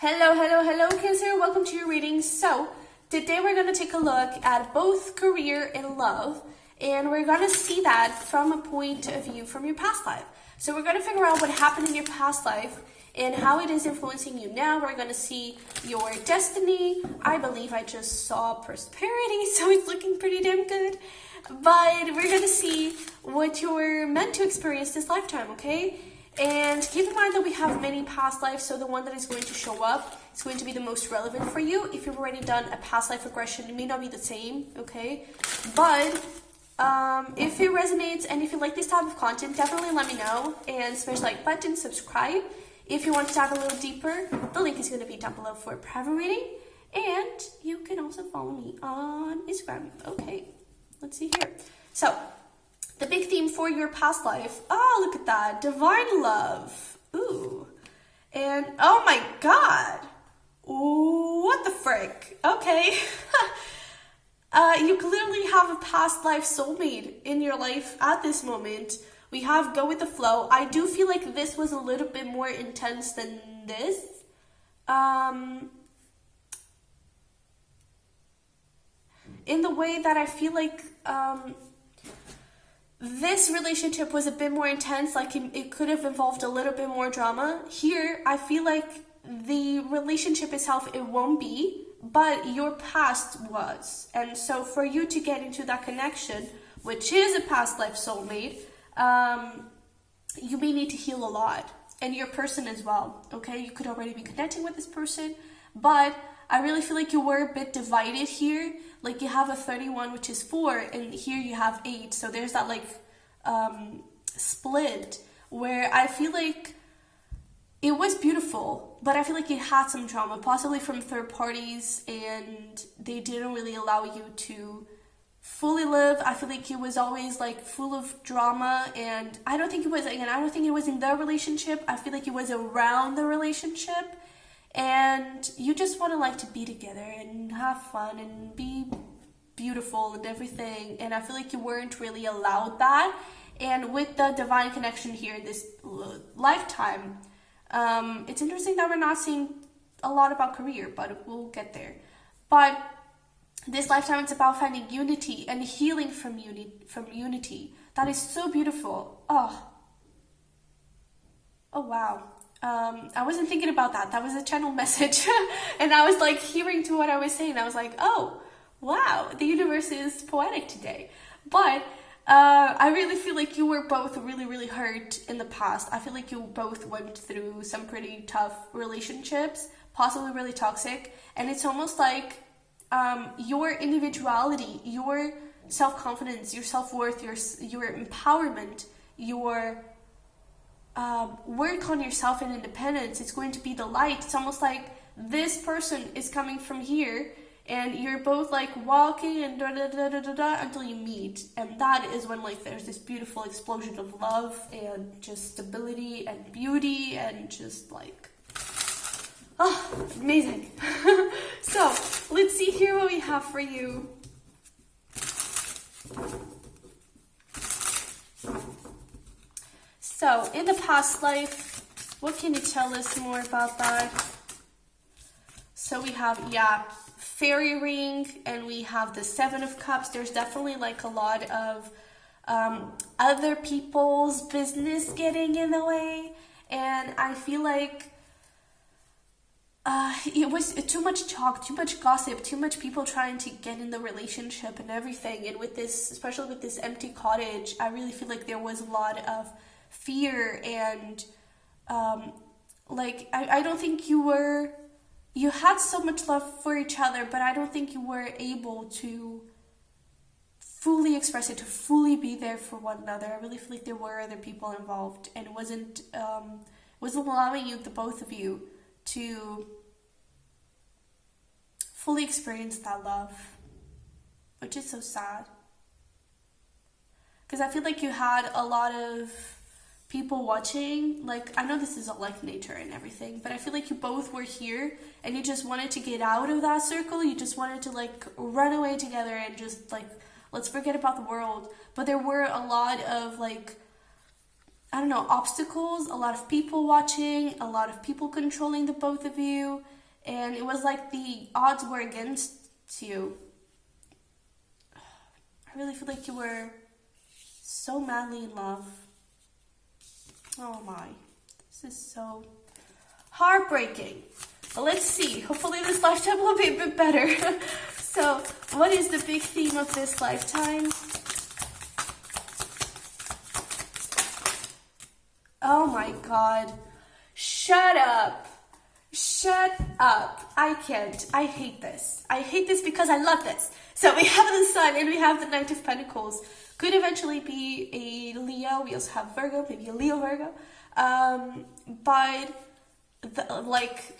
Hello, hello, hello, Cancer. Welcome to your reading. So, today we're going to take a look at both career and love, and we're going to see that from a point of view from your past life. So, we're going to figure out what happened in your past life and how it is influencing you now. We're going to see your destiny. I believe I just saw prosperity, so it's looking pretty damn good. But we're going to see what you're meant to experience this lifetime, okay? And keep in mind that we have many past lives, so the one that is going to show up is going to be the most relevant for you. If you've already done a past life regression, it may not be the same, okay? But if it resonates and if you like this type of content, definitely let me know and smash the like button, subscribe. If you want to dive a little deeper, the link is going to be down below for a private reading. And you can also follow me on Instagram. Okay, let's see here. So, the big theme for your past life. Oh, look at that. Divine love. Ooh. And, oh my god. Ooh, what the frick? Okay. You clearly have a past life soulmate in your life at this moment. We have go with the flow. I do feel like this was a little bit more intense than this. In the way that I feel like, this relationship was a bit more intense, like it could have involved a little bit more drama. Here, I feel like the relationship itself, it won't be, but your past was. And so for you to get into that connection, which is a past life soulmate, you may need to heal a lot. And your person as well, okay? You could already be connecting with this person, but I really feel like you were a bit divided here. Like you have a 31, which is 4, and here you have 8. So there's that like split where I feel like it was beautiful, but I feel like it had some drama, possibly from third parties, and they didn't really allow you to fully live. I feel like it was always like full of drama, and I don't think it was in the relationship. I feel like it was around the relationship. And you just want to like to be together and have fun and be beautiful and everything. And I feel like you weren't really allowed that. And with the divine connection here in this lifetime, it's interesting that we're not seeing a lot about career, but we'll get there. But this lifetime, it's about finding unity and healing from unity. That is so beautiful. Oh wow. I wasn't thinking about that. That was a channel message. And I was like hearing to what I was saying. I was like, oh, wow, the universe is poetic today. But I really feel like you were both really, really hurt in the past. I feel like you both went through some pretty tough relationships, possibly really toxic. And it's almost like your individuality, your self-confidence, your self-worth, your empowerment, your work on yourself and independence, it's going to be the light. It's almost like this person is coming from here and you're both like walking and until you meet, and that is when like there's this beautiful explosion of love and just stability and beauty and just like amazing. So let's see here what we have for you. So, in the past life, what can you tell us more about that? So we have, fairy ring, and we have the 7 of cups. There's definitely like a lot of other people's business getting in the way. And I feel like it was too much talk, too much gossip, too much people trying to get in the relationship and everything. And with this, especially with this empty cottage, I really feel like there was a lot of fear and I don't think you had so much love for each other, but I don't think you were able to fully express it, to fully be there for one another. I really feel like there were other people involved, and it wasn't allowing you, the both of you, to fully experience that love, which is so sad. Because I feel like you had a lot of people watching. Like, I know this is all like nature and everything, but I feel like you both were here and you just wanted to get out of that circle. You just wanted to like run away together and just like, let's forget about the world. But there were a lot of like I don't know, obstacles, a lot of people watching, a lot of people controlling the both of you, and it was like the odds were against you. I really feel like you were so madly in love. Oh my, this is so heartbreaking. But let's see, hopefully this lifetime will be a bit better. So, what is the big theme of this lifetime? Oh my god. Shut up. Shut up. I can't. I hate this. I hate this because I love this. So we have the Sun and we have the Knight of Pentacles. Could eventually be a Leo. We also have Virgo, maybe a Leo Virgo. But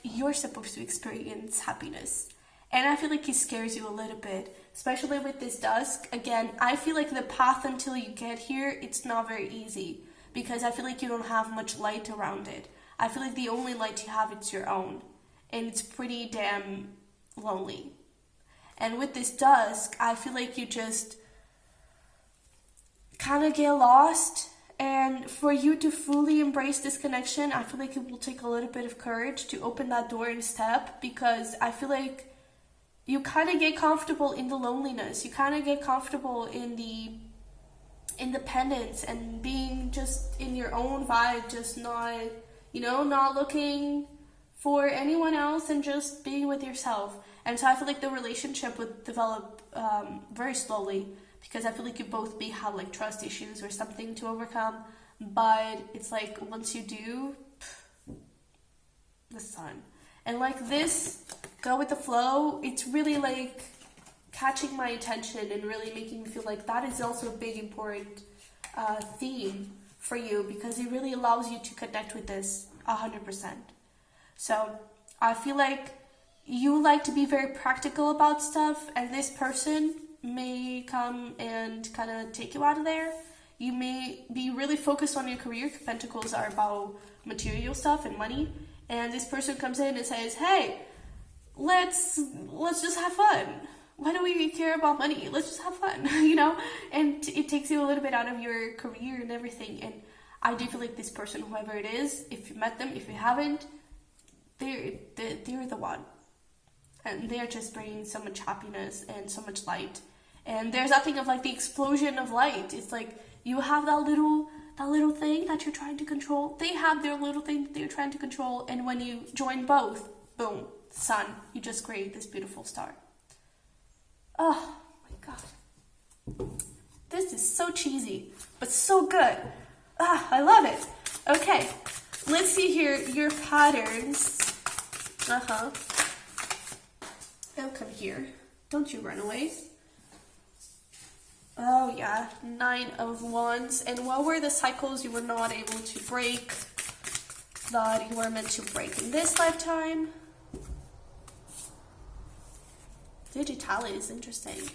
you're supposed to experience happiness. And I feel like he scares you a little bit, especially with this dusk. Again, I feel like the path until you get here, it's not very easy because I feel like you don't have much light around it. I feel like the only light you have is your own, and it's pretty damn lonely. And with this dusk, I feel like you just kind of get lost, and for you to fully embrace this connection, I feel like it will take a little bit of courage to open that door and step, because I feel like you kind of get comfortable in the loneliness. You kind of get comfortable in the independence and being just in your own vibe, just not, not looking for anyone else and just being with yourself. And so I feel like the relationship would develop very slowly, because I feel like you both may have like trust issues or something to overcome. But it's like once you do, the Sun. And like this, go with the flow, it's really like catching my attention and really making me feel like that is also a big important theme for you, because it really allows you to connect with this 100%. So I feel like you like to be very practical about stuff, and this person may come and kind of take you out of there. You may be really focused on your career. Pentacles are about material stuff and money, and this person comes in and says, hey, let's just have fun. Why do we care about money? Let's just have fun, and it takes you a little bit out of your career and everything. And I do feel like this person, whoever it is, if you met them, if you haven't, they're the one. And they're just bringing so much happiness and so much light. And there's that thing of like the explosion of light. It's like you have that little thing that you're trying to control. They have their little thing that they're trying to control. And when you join both, boom, Sun, you just create this beautiful star. Oh my god. This is so cheesy, but so good. I love it. Okay, let's see here your patterns. Oh, come here. Don't you run away. Oh yeah, 9 of Wands. And what were the cycles you were not able to break that you were meant to break in this lifetime? Digitale is interesting.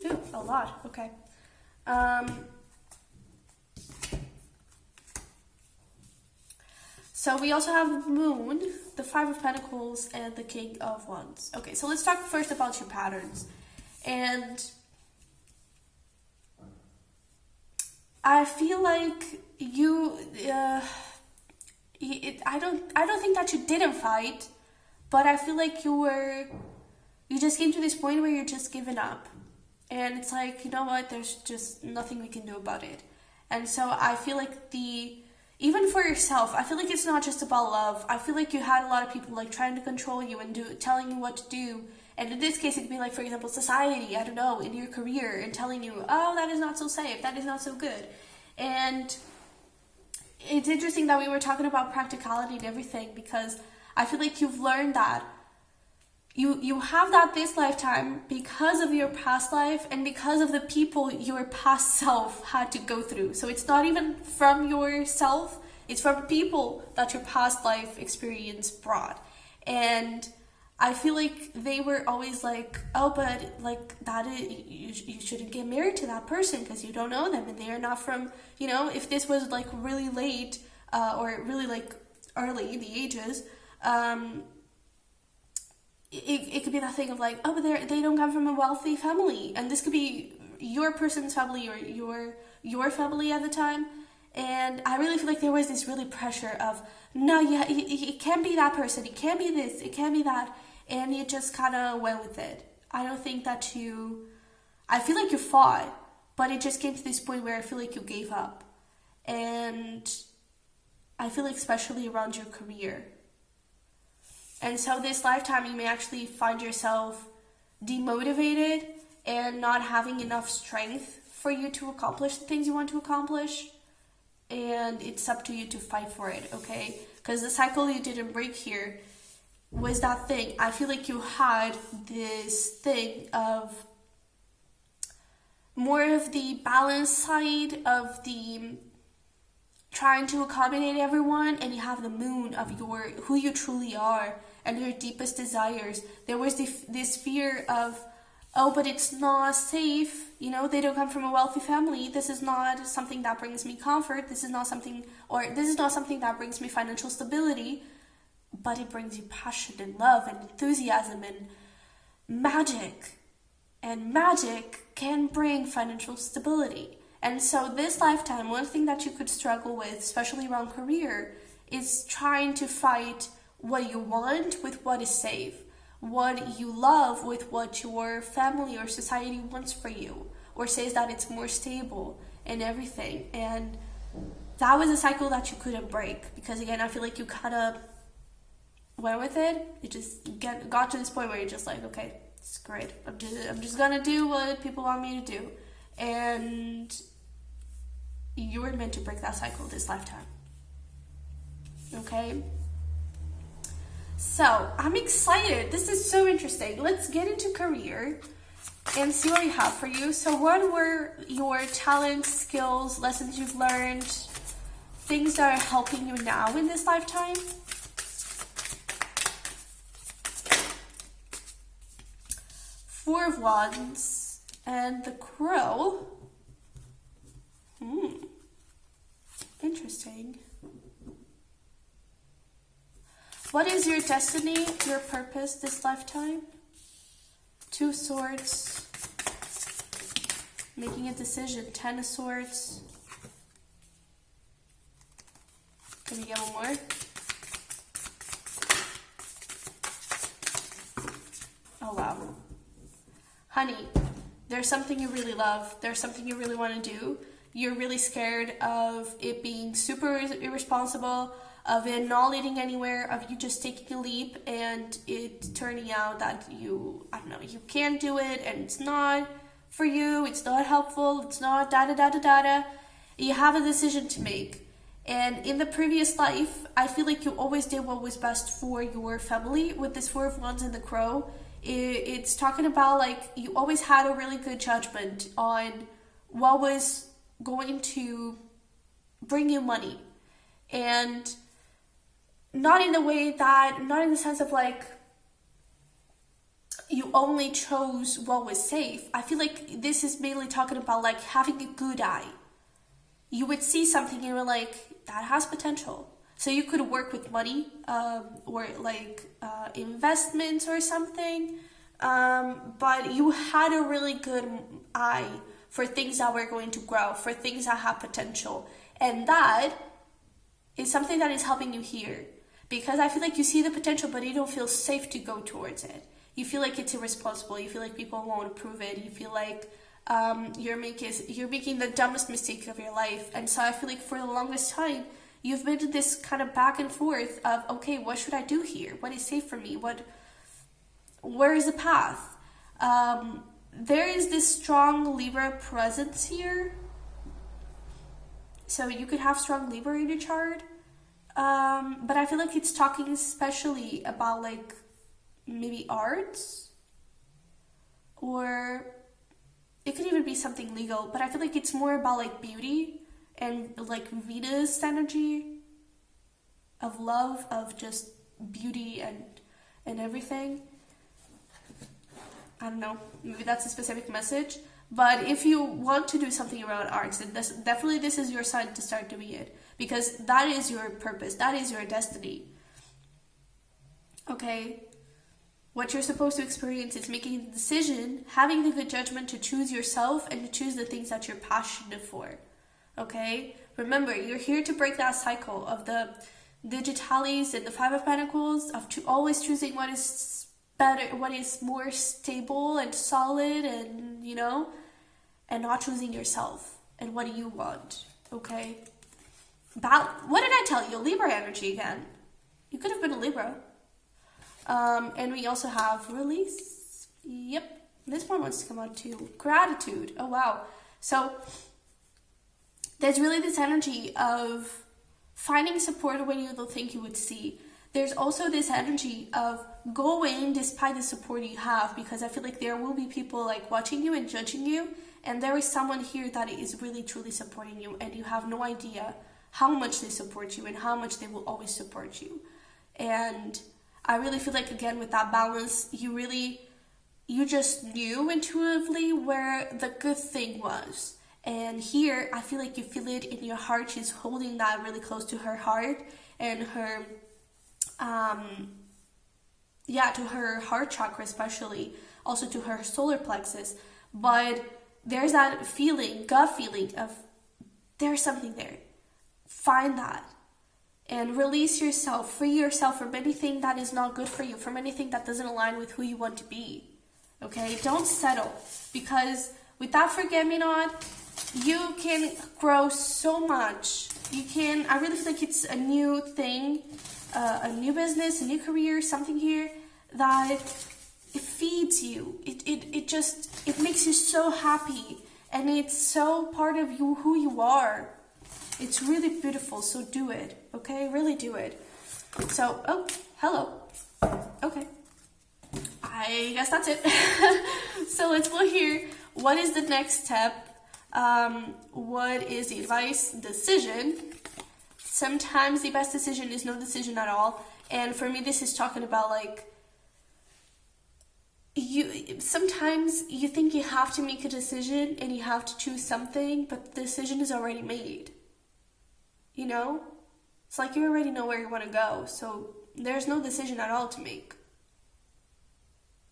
Ooh, a lot. Okay. So we also have the Moon, the 5 of Pentacles, and the King of Wands. Okay, so let's talk first about your patterns. And I feel like you, I don't think that you didn't fight, but I feel like you just came to this point where you're just giving up. And it's like, you know what, there's just nothing we can do about it. And so I feel like even for yourself, I feel like it's not just about love. I feel like you had a lot of people like trying to control you and telling you what to do. And in this case, it could be like, for example, society, I don't know, in your career, and telling you, oh, that is not so safe, that is not so good. And it's interesting that we were talking about practicality and everything, because I feel like you've learned that you have that this lifetime because of your past life and because of the people your past self had to go through. So it's not even from yourself, it's from the people that your past life experience brought. And I feel like they were always like, oh, but like that is, you shouldn't get married to that person because you don't know them and they are not from, if this was like really late or really like early in the ages, it could be that thing of like, oh, but they don't come from a wealthy family, and this could be your person's family or your family at the time. And I really feel like there was this really pressure of, no, yeah, it can't be that person, it can't be this, it can't be that, and you just kind of went with it. I don't think that I feel like you fought, but it just came to this point where I feel like you gave up. And I feel like especially around your career. And so this lifetime you may actually find yourself demotivated and not having enough strength for you to accomplish the things you want to accomplish. And it's up to you to fight for it, okay? Because the cycle you didn't break here was that thing. I feel like you had this thing of more of the balanced side of the trying to accommodate everyone, and you have the moon of who you truly are and your deepest desires. There was this fear of, oh, but it's not safe, they don't come from a wealthy family, this is not something that brings me comfort, this is not something that brings me financial stability, but it brings you passion and love and enthusiasm and magic. And magic can bring financial stability. And so this lifetime, one thing that you could struggle with, especially around career, is trying to fight what you want with what is safe, what you love with what your family or society wants for you, or says that it's more stable and everything. And that was a cycle that you couldn't break, because again, I feel like you kind of went with it. You just got to this point where you're just like, okay, it's great. I'm just gonna do what people want me to do. And you were meant to break that cycle this lifetime. Okay? So, I'm excited. This is so interesting. Let's get into career and see what we have for you. So, what were your talents, skills, lessons you've learned, things that are helping you now in this lifetime? Four of Wands and the Crow. Interesting. What is your destiny, your purpose this lifetime? Two of Swords. Making a decision. 10 of Swords. Can we get one more? Oh, wow. Honey, there's something you really love. There's something you really want to do. You're really scared of it being super irresponsible, of it not leading anywhere, of you just taking a leap and it turning out that you can't do it and it's not for you, it's not helpful, it's not da-da-da-da-da-da. You have a decision to make. And in the previous life, I feel like you always did what was best for your family. With this Four of Wands and the Crow, it's talking about like you always had a really good judgment on what was going to bring you money, and not in the sense of like you only chose what was safe. I feel like this is mainly talking about like having a good eye. You would see something and you were like, that has potential. So you could work with money or like investments or something, but you had a really good eye for things that were going to grow, for things that have potential. And that is something that is helping you here. Because I feel like you see the potential, but you don't feel safe to go towards it. You feel like it's irresponsible. You feel like people won't approve it. You feel like you're making the dumbest mistake of your life. And so I feel like for the longest time, you've been in this kind of back and forth of, okay, what should I do here? What is safe for me? Where is the path? There is this strong Libra presence here. So you could have strong Libra in your chart. But I feel like it's talking especially about like maybe arts, or it could even be something legal, but I feel like it's more about like beauty and like Venus energy of love, of just beauty and everything. I don't know, maybe that's a specific message. But if you want to do something around arts, then definitely this is your sign to start doing it. Because that is your purpose. That is your destiny. Okay? What you're supposed to experience is making the decision, having the good judgment to choose yourself and to choose the things that you're passionate for. Okay? Remember, you're here to break that cycle of the digitalis and the Five of Pentacles, of always choosing what is better, what is more stable and solid, and and not choosing yourself and what do you want. Okay? What did I tell you? Libra energy again. You could have been a Libra. And we also have release. Yep. This one wants to come out too. Gratitude. Oh, wow. So there's really this energy of finding support when you don't think you would see. There's also this energy of going despite the support you have, because I feel like there will be people like watching you and judging you, and there is someone here that is really truly supporting you, and you have no idea how much they support you and how much they will always support you. And I really feel like, again, with that balance, you just knew intuitively where the good thing was. And here, I feel like you feel it in your heart. She's holding that really close to her heart and her, to her heart chakra especially, also to her solar plexus. But there's that feeling, gut feeling of there's something there. Find that. And release yourself, free yourself from anything that is not good for you, from anything that doesn't align with who you want to be. Okay? Don't settle. Because with that forget-me-not, you can grow so much. I really feel like it's a new thing, a new business, a new career, something here that it feeds you. It makes you so happy. And it's so part of you, who you are. It's really beautiful, so do it, okay? Really do it. So, oh, hello. Okay. I guess that's it. So let's go here. What is the next step? What is the advice? Decision. Sometimes the best decision is no decision at all. And for me, this is talking about like, sometimes you think you have to make a decision and you have to choose something, but the decision is already made. It's like you already know where you want to go, so there's no decision at all to make.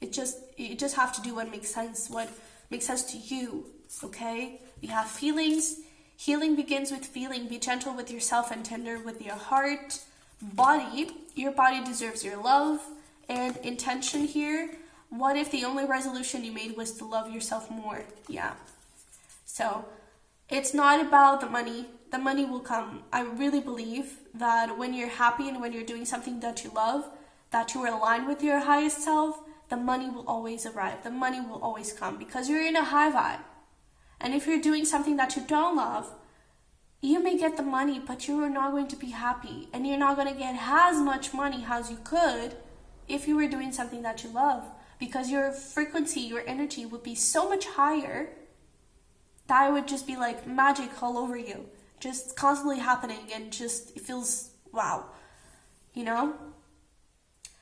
You just have to do what makes sense to you, okay? You have feelings. Healing begins with feeling. Be gentle with yourself and tender with your heart. Body, your body deserves your love. And intention here, what if the only resolution you made was to love yourself more? Yeah. So, it's not about the money. The money will come. I really believe that when you're happy and when you're doing something that you love, that you are aligned with your highest self, the money will always arrive. The money will always come because you're in a high vibe. And if you're doing something that you don't love, you may get the money, but you are not going to be happy. And you're not going to get as much money as you could if you were doing something that you love. Because your frequency, your energy would be so much higher that it would just be like magic all over you. Just constantly happening, and just it feels wow,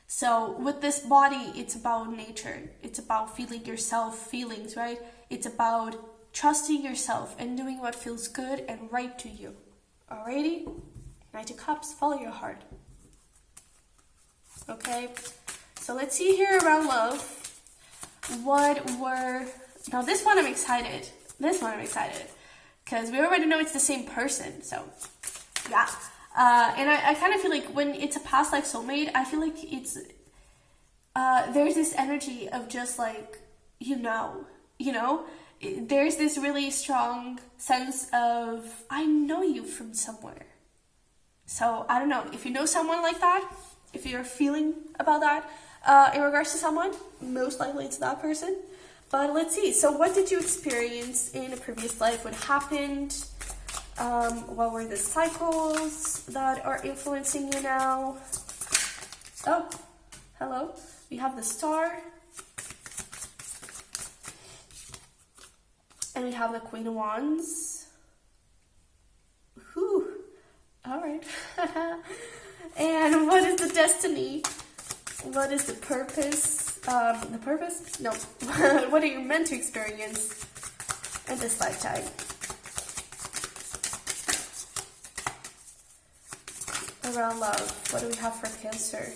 So with this body, it's about nature. It's about feeling yourself, feelings, right? It's about trusting yourself and doing what feels good and right to you. Alrighty? Knight of Cups, follow your heart. Okay? So let's see here around love. Now this one I'm excited. Because we already know it's the same person, so yeah. And I kind of feel like when it's a past life soulmate, I feel like it's, there's this energy of just like, there's this really strong sense of, I know you from somewhere. So I don't know, if you know someone like that, if you're feeling about that, in regards to someone, most likely it's that person. But let's see. So what did you experience in a previous life? What happened? What were the cycles that are influencing you now? Oh, hello. We have the Star. And we have the Queen of Wands. Whew. All right. And what is the destiny? What is the purpose? The purpose? No. What are you meant to experience in this lifetime? Around love, what do we have for Cancer?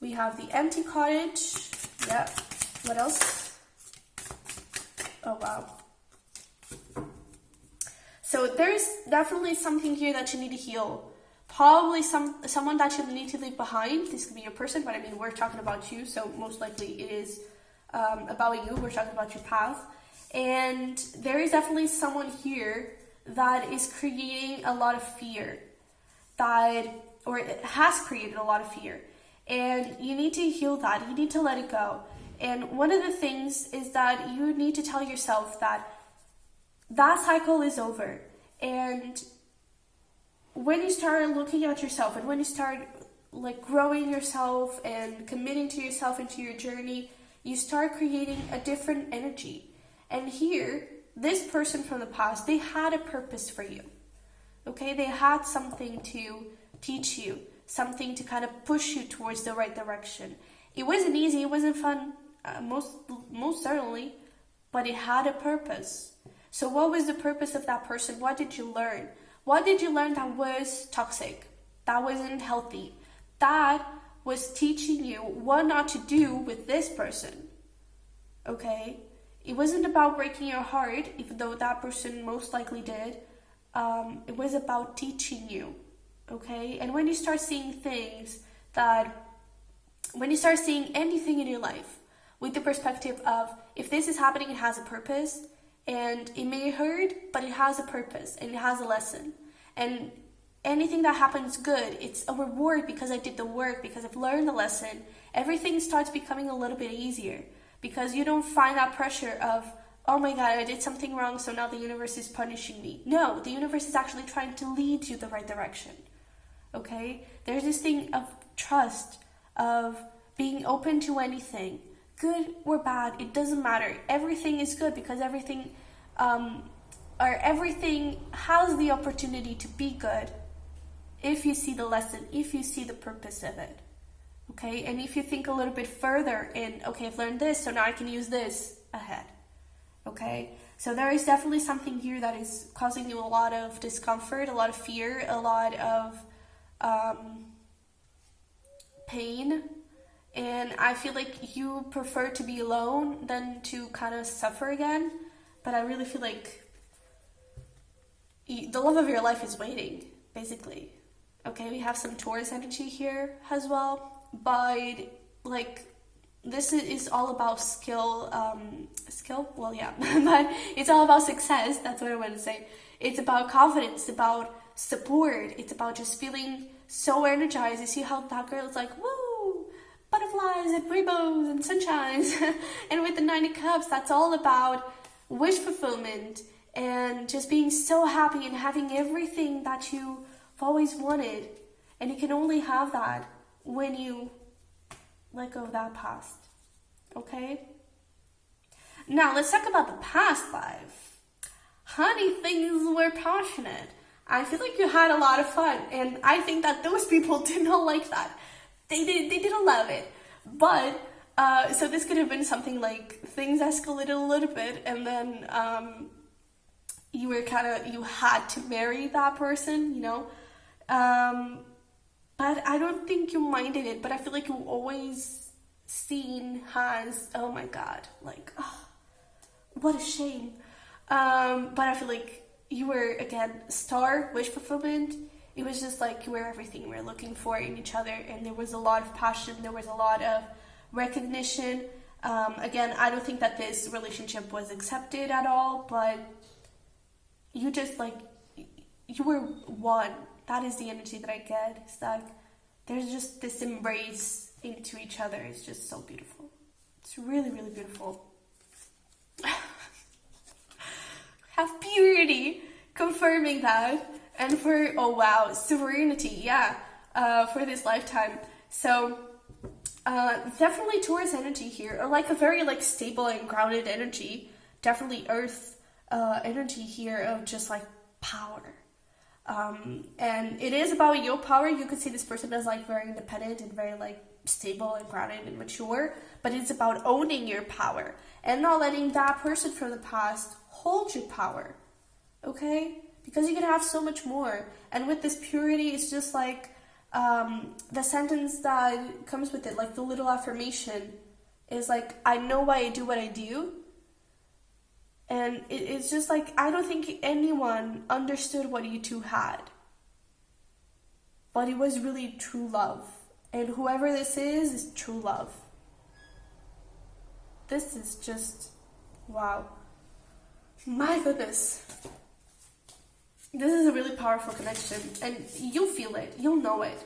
We have the empty cottage. Yep. What else? Oh, wow. So there's definitely something here that you need to heal. Probably someone that you need to leave behind. This could be your person, but I mean, we're talking about you, so most likely it is about you. We're talking about your path. And there is definitely someone here that is creating a lot of fear. Or it has created a lot of fear. And you need to heal that. You need to let it go. And one of the things is that you need to tell yourself that cycle is over. And when you start looking at yourself and when you start like growing yourself and committing to yourself into your journey, you start creating a different energy. And here, this person from the past, they had a purpose for you. Okay, they had something to teach you, something to kind of push you towards the right direction. It wasn't easy, it wasn't fun, most certainly, but it had a purpose. So what was the purpose of that person? What did you learn? What did you learn that was toxic, that wasn't healthy, that was teaching you what not to do with this person? Okay, it wasn't about breaking your heart, even though that person most likely did. It was about teaching you. Okay, and when you start seeing anything in your life with the perspective of, if this is happening, it has a purpose, and it may hurt, but it has a purpose and it has a lesson. And anything that happens good, it's a reward because I did the work, because I've learned the lesson. Everything starts becoming a little bit easier because you don't find that pressure of, oh my God, I did something wrong, so now the universe is punishing me. No, the universe is actually trying to lead you the right direction. Okay? There's this thing of trust, of being open to anything, good or bad, it doesn't matter. Everything is good because everything has the opportunity to be good if you see the lesson, if you see the purpose of it. Okay? And if you think a little bit further in, okay, I've learned this, so now I can use this ahead. Okay? So there is definitely something here that is causing you a lot of discomfort, a lot of fear, a lot of pain. And I feel like you prefer to be alone than to kind of suffer again. But I really feel like the love of your life is waiting, basically. Okay, we have some Taurus energy here as well. But, like, this is all about skill. Well, yeah. But it's all about success. That's what I want to say. It's about confidence, about support. It's about just feeling so energized. You see how that girl is like, woo! Butterflies and rainbows and sunshines. And with the 9 of Cups, that's all about wish fulfillment and just being so happy and having everything that you've always wanted. And you can only have that when you let go of that past. Okay? Now, let's talk about the past life. Honey, things were passionate. I feel like you had a lot of fun. And I think that those people did not like that. They didn't love it. But, so this could have been something like things escalated a little bit and then you had to marry that person, you know. But I don't think you minded it, but I feel like you always seen as, oh my God, like, oh, what a shame. But I feel like you were, again, star, wish fulfillment. It was just like you were everything we were looking for in each other, and there was a lot of passion, there was a lot of recognition. Again, I don't think that this relationship was accepted at all, but you just like, you were one. That is the energy that I get. It's like, there's just this embrace into each other. It's just so beautiful. It's really, really beautiful. Have purity, confirming that. And for, oh wow, serenity, yeah, for this lifetime. So, definitely Taurus energy here, or like a very like stable and grounded energy. Definitely Earth energy here of just like power. And it is about your power. You could see this person as like very independent and very like stable and grounded and mature, but it's about owning your power and not letting that person from the past hold your power. Okay? Because you can have so much more. And with this purity, it's just like the sentence that comes with it, like the little affirmation, is like, I know why I do what I do. And it's just like, I don't think anyone understood what you two had. But it was really true love. And whoever this is true love. This is just, wow. My goodness. This is a really powerful connection. And you'll feel it. You'll know it.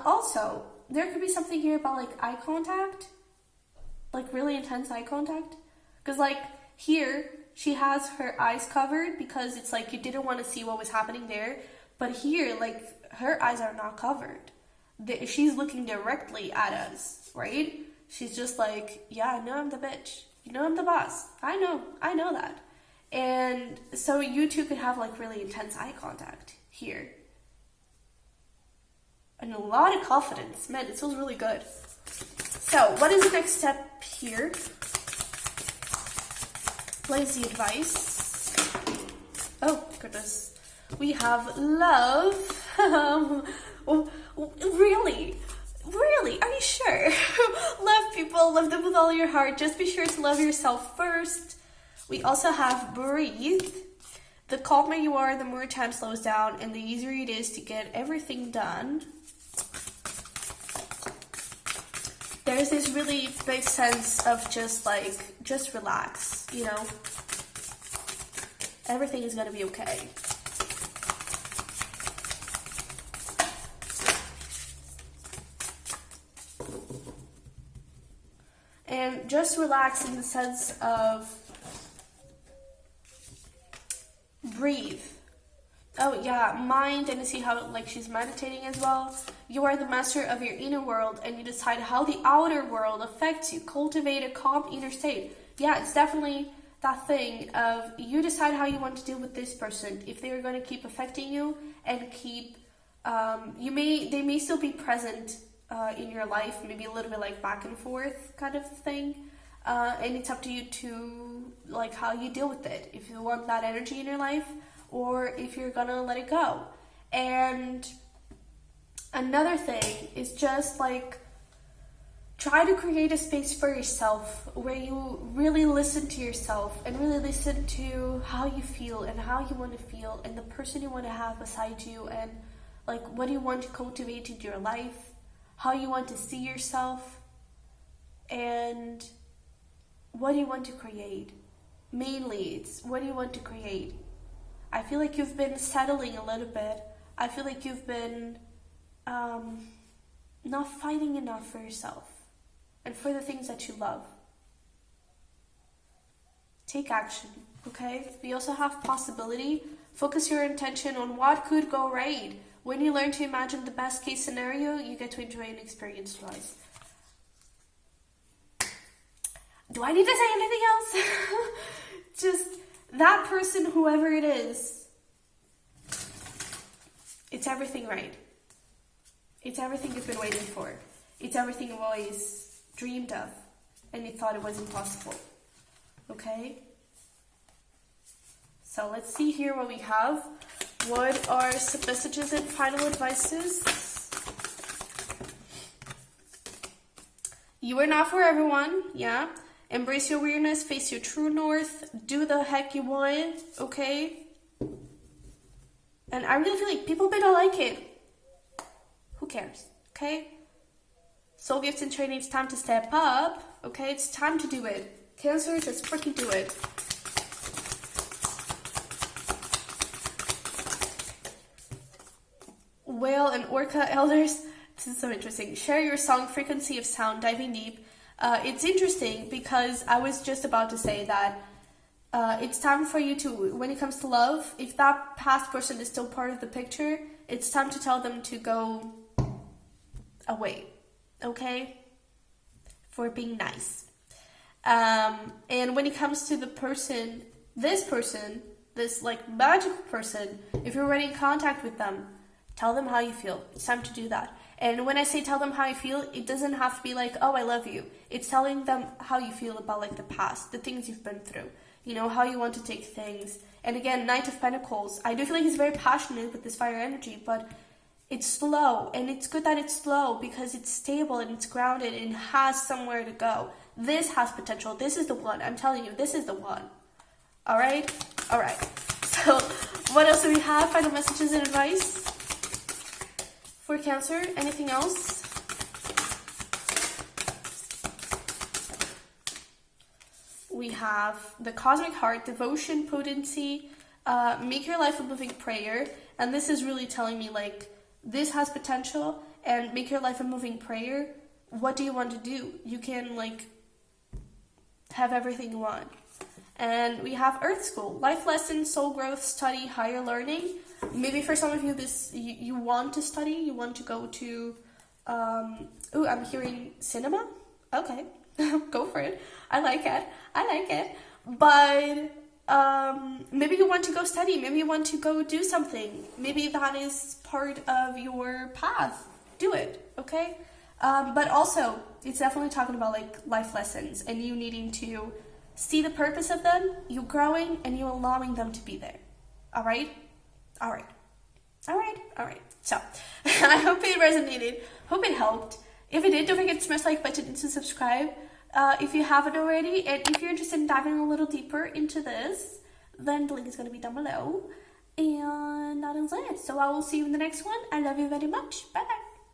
Also, there could be something here about like eye contact. Like really intense eye contact. Because like here, she has her eyes covered because it's like you didn't want to see what was happening there. But here, like, her eyes are not covered. She's looking directly at us, right? She's just like, yeah, I know I'm the bitch. You know I'm the boss. I know that. And so you two could have like really intense eye contact here. And a lot of confidence. Man, it feels really good. So, what is the next step here? What is the advice? Oh, goodness. We have love. Really? Really? Are you sure? Love people. Love them with all your heart. Just be sure to love yourself first. We also have breathe. The calmer you are, the more time slows down, and the easier it is to get everything done. There's this really big sense of just relax, you know? Everything is gonna be okay. And just relax in the sense of breathe. Oh yeah, mind, and you see how like she's meditating as well. You are the master of your inner world, and you decide how the outer world affects you. Cultivate a calm inner state. Yeah, it's definitely that thing of you decide how you want to deal with this person. If they are going to keep affecting you and keep, they may still be present in your life, maybe a little bit like back and forth kind of thing. And it's up to you to like how you deal with it. If you want that energy in your life, or if you're gonna let it go. And another thing is just like try to create a space for yourself where you really listen to yourself and really listen to how you feel and how you want to feel and the person you want to have beside you, and like what do you want to cultivate in your life, how you want to see yourself, and what do you want to create. Mainly it's what do you want to create. I feel like you've been settling a little bit. I feel like you've been not fighting enough for yourself and for the things that you love. Take action, okay? We also have possibility. Focus your intention on what could go right. When you learn to imagine the best case scenario, you get to enjoy an experience twice. Do I need to say anything else? Just that person, whoever it is, it's everything right. It's everything you've been waiting for. It's everything you've always dreamed of, and you thought it was impossible. Okay? So let's see here what we have. What are some messages and final advices? You are not for everyone, yeah? Embrace your weirdness, face your true north, do the heck you want, okay? And I really feel like people may not like it. Who cares, okay? Soul gifts and training, it's time to step up, okay? It's time to do it. Cancer, just freaking do it. Whale and orca elders, this is so interesting. Share your song, frequency of sound, diving deep. It's interesting because I was just about to say that it's time for you to, when it comes to love, if that past person is still part of the picture, it's time to tell them to go away, okay? For being nice. And when it comes to the person, this like magical person, if you're already in contact with them, tell them how you feel. It's time to do that. And when I say tell them how you feel, it doesn't have to be like, oh, I love you. It's telling them how you feel about like the past, the things you've been through, you know, how you want to take things. And again, Knight of Pentacles. I do feel like he's very passionate with this fire energy, but it's slow. And it's good that it's slow because it's stable and it's grounded and has somewhere to go. This has potential. This is the one. I'm telling you, this is the one. All right? All right. So what else do we have? Final messages and advice for Cancer. Anything else? We have the Cosmic Heart, Devotion, Potency, make your life a moving prayer. And this is really telling me, like, this has potential, and make your life a moving prayer. What do you want to do? You can, like, have everything you want. And we have Earth School, life lessons, soul growth, study, higher learning. Maybe for some of you, you want to study, you want to go to, I'm hearing cinema. Okay, go for it. I like it. But maybe you want to go study. Maybe you want to go do something. Maybe that is part of your path. Do it, okay? But also, it's definitely talking about like life lessons and you needing to see the purpose of them, you growing, and you allowing them to be there. All right? All right. So, I hope it resonated. Hope it helped. If it did, don't forget to smash the like button and to subscribe if you haven't already. And if you're interested in diving a little deeper into this, then the link is going to be down below. And that is it. So I will see you in the next one. I love you very much. Bye-bye.